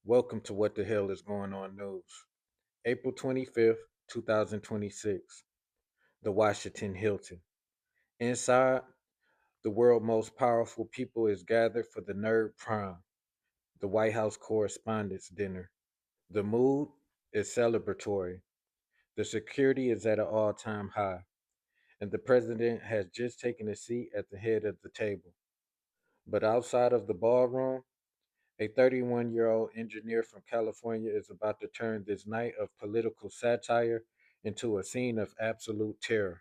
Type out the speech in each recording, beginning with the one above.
Welcome to What the Hell is Going On News. April 25th, 2026. The Washington Hilton. Inside, the world's most powerful people is gathered for the nerd prom, the White House Correspondents Dinner. The mood is celebratory. The security is at an all-time high, and the president has just taken a seat at the head of the table. But outside of the ballroom, a 31-year-old engineer from California is about to turn this night of political satire into a scene of absolute terror.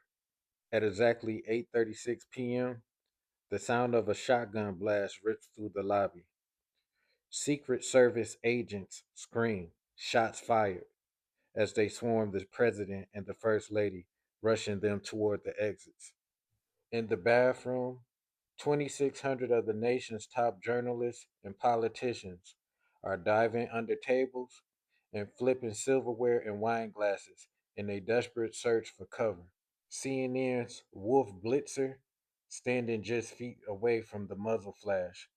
At exactly 8:36 p.m., the sound of a shotgun blast rips through the lobby. Secret Service agents scream, "Shots fired," as they swarm the president and the first lady, rushing them toward the exits. In the bathroom, 2,600 of the nation's top journalists and politicians are diving under tables and flipping silverware and wine glasses in a desperate search for cover. CNN's Wolf Blitzer, standing just feet away from the muzzle flash.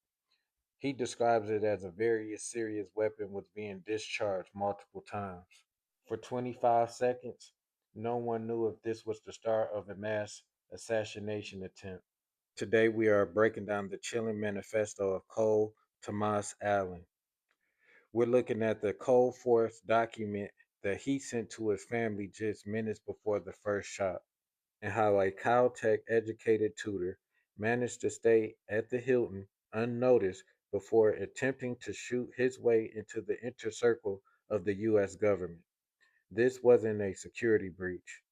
He describes it as a very serious weapon was being discharged multiple times. For 25 seconds, no one knew if this was the start of a mass assassination attempt. Today, we are breaking down the chilling manifesto of Cole Tomas Allen. We're looking at the cold force document that he sent to his family just minutes before the first shot, and how a Caltech educated tutor managed to stay at the Hilton unnoticed before attempting to shoot his way into the inner circle of the U.S. government. This wasn't a security breach,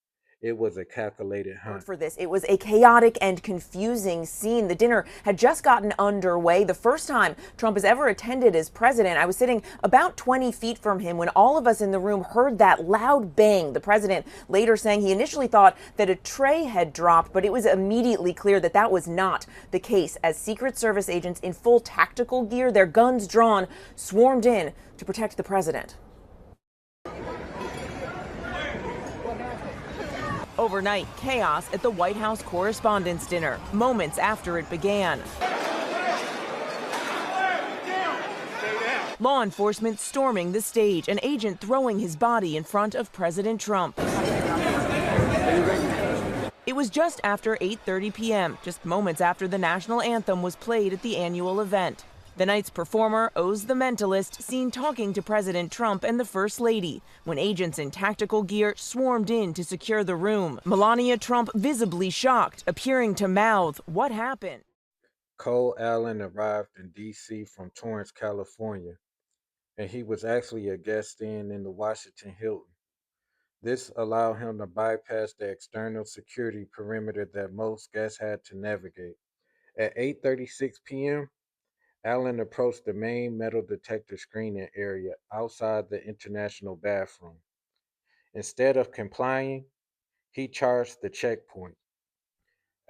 it was a calculated hunt. For this. It was a chaotic and confusing scene. The dinner had just gotten underway. The first time Trump has ever attended as president. I was sitting about 20 feet from him when all of us in the room heard that loud bang. The president later saying he initially thought that a tray had dropped, but it was immediately clear that that was not the case as Secret Service agents in full tactical gear, their guns drawn, swarmed in to protect the president. Overnight chaos at the White House Correspondents Dinner, moments after it began. Law enforcement storming the stage, an agent throwing his body in front of President Trump. It was just after 8:30 p.m., just moments after the national anthem was played at the annual event. The night's performer, Oz the Mentalist, seen talking to President Trump and the First Lady when agents in tactical gear swarmed in to secure the room. Melania Trump visibly shocked, appearing to mouth, "What happened?" Cole Allen arrived in D.C. from Torrance, California, and he was actually a guest staying in the Washington Hilton. This allowed him to bypass the external security perimeter that most guests had to navigate. At 8:36 p.m., Allen approached the main metal detector screening area outside the international bathroom. Instead of complying, he charged the checkpoint.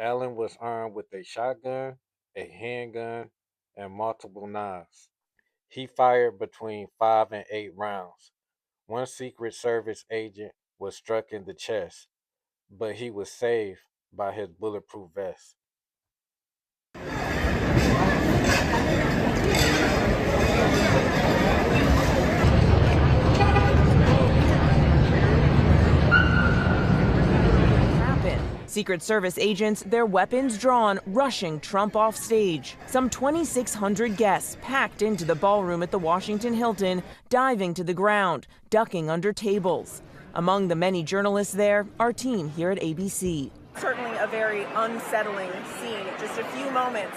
Allen was armed with a shotgun, a handgun, and multiple knives. He fired between 5 and 8 rounds. One Secret Service agent was struck in the chest, but he was saved by his bulletproof vest. Secret Service agents, their weapons drawn, rushing Trump off stage. Some 2,600 guests packed into the ballroom at the Washington Hilton, diving to the ground, ducking under tables. Among the many journalists there, our team here at ABC. Certainly a very unsettling scene, just a few moments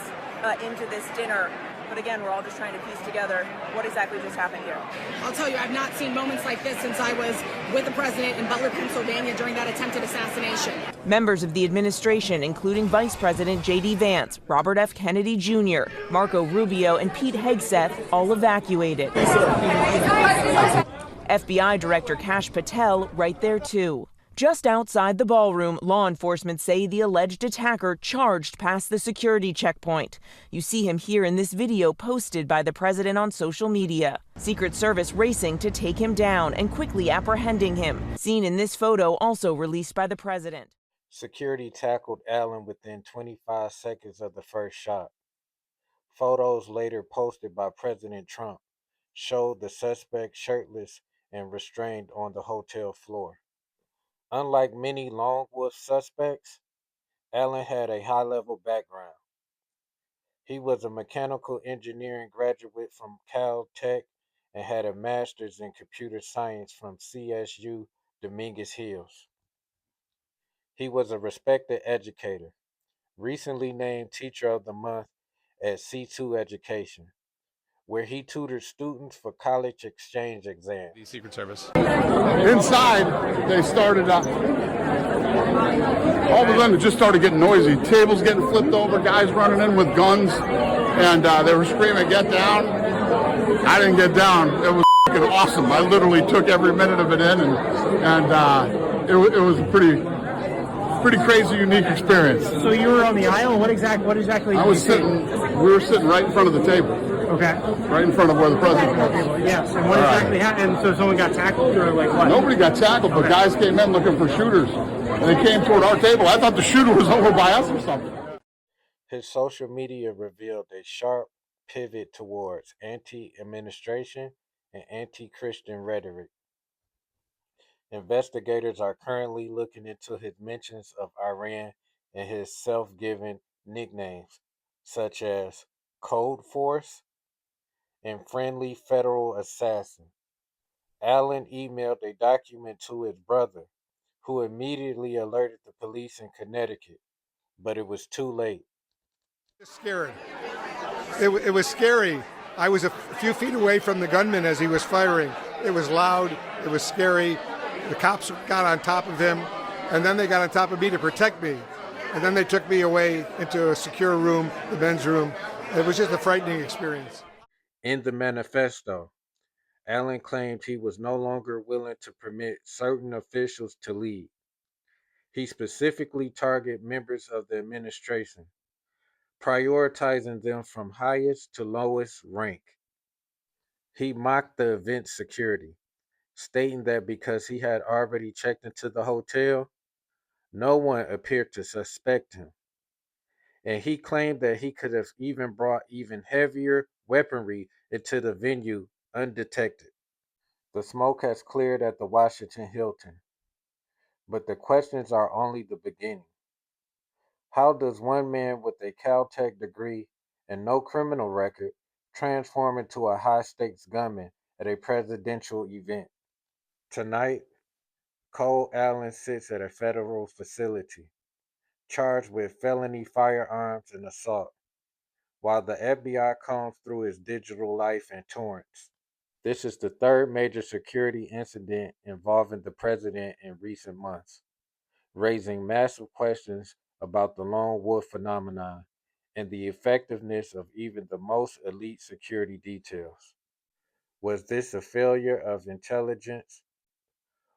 into this dinner. But again, we're all just trying to piece together what exactly just happened here. I'll tell you, I've not seen moments like this since I was with the president in Butler, Pennsylvania during that attempted assassination. Members of the administration, including Vice President J.D. Vance, Robert F. Kennedy Jr., Marco Rubio, and Pete Hegseth, all evacuated. FBI Director Kash Patel right there, too. Just outside the ballroom, law enforcement say the alleged attacker charged past the security checkpoint. You see him here in this video posted by the president on social media. Secret Service racing to take him down and quickly apprehending him. Seen in this photo also released by the president. Security tackled Allen within 25 seconds of the first shot. Photos later posted by President Trump showed the suspect shirtless and restrained on the hotel floor. Unlike many lone wolf suspects, Allen had a high level background. He was a mechanical engineering graduate from Caltech and had a master's in computer science from CSU Dominguez Hills. He was a respected educator, recently named Teacher of the Month at C2 Education, where he tutored students for college exchange exams. The Secret Service. Inside, they started up. All of a sudden, it just started getting noisy. Tables getting flipped over, guys running in with guns, and they were screaming, "Get down!" I didn't get down. It was awesome. I literally took every minute of it in, and it was a pretty crazy, unique experience. So you were on the aisle. What exactly? I was sitting. We were sitting right in front of the table. Okay. Right in front of where the president was. Yes. And what exactly happened? So someone got tackled, or like what? Nobody got tackled, but guys came in looking for shooters, and they came toward our table. I thought the shooter was over by us or something. His social media revealed a sharp pivot towards anti administration and anti Christian rhetoric. Investigators are currently looking into his mentions of Iran and his self given nicknames, such as Code Force and Friendly Federal Assassin. Allen emailed a document to his brother, who immediately alerted the police in Connecticut, but it was too late. It's scary. It was scary. I was a few feet away from the gunman as he was firing. It was loud. It was scary. The cops got on top of him, and then they got on top of me to protect me. And then they took me away into a secure room, the men's room. It was just a frightening experience. In the manifesto, Allen claimed he was no longer willing to permit certain officials to lead. He specifically targeted members of the administration, prioritizing them from highest to lowest rank. He mocked the event's security, stating that because he had already checked into the hotel, no one appeared to suspect him. And he claimed that he could have even brought even heavier weaponry into the venue undetected. The smoke has cleared at the Washington Hilton, but the questions are only the beginning. How does one man with a Caltech degree and no criminal record transform into a high stakes gunman at a presidential event? Tonight, Cole Allen sits at a federal facility, charged with felony firearms and assault, while the FBI combs through his digital life in Torrance. This is the third major security incident involving the president in recent months, raising massive questions about the lone wolf phenomenon and the effectiveness of even the most elite security details. Was this a failure of intelligence,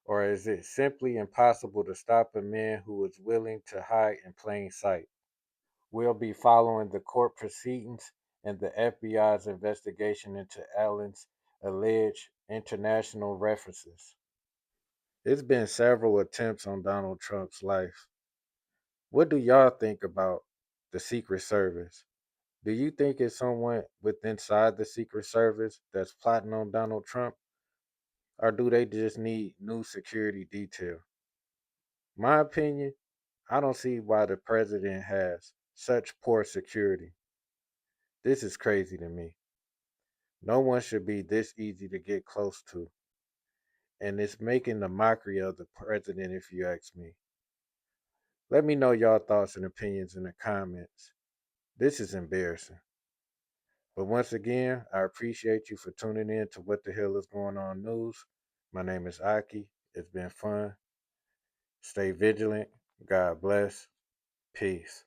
or is it simply impossible to stop a man who is willing to hide in plain sight? We'll be following the court proceedings and the FBI's investigation into Allen's alleged international references. It's been several attempts on Donald Trump's life. What do y'all think about the Secret Service? Do you think it's someone with inside the Secret Service that's plotting on Donald Trump? Or do they just need new security detail? My opinion, I don't see why the president has such poor security. This is crazy to me. No one should be this easy to get close to. And it's making a mockery of the president, if you ask me. Let me know y'all thoughts and opinions in the comments. This is embarrassing. But once again, I appreciate you for tuning in to What the Hell is Going On News. My name is Aki. It's been fun. Stay vigilant. God bless. Peace.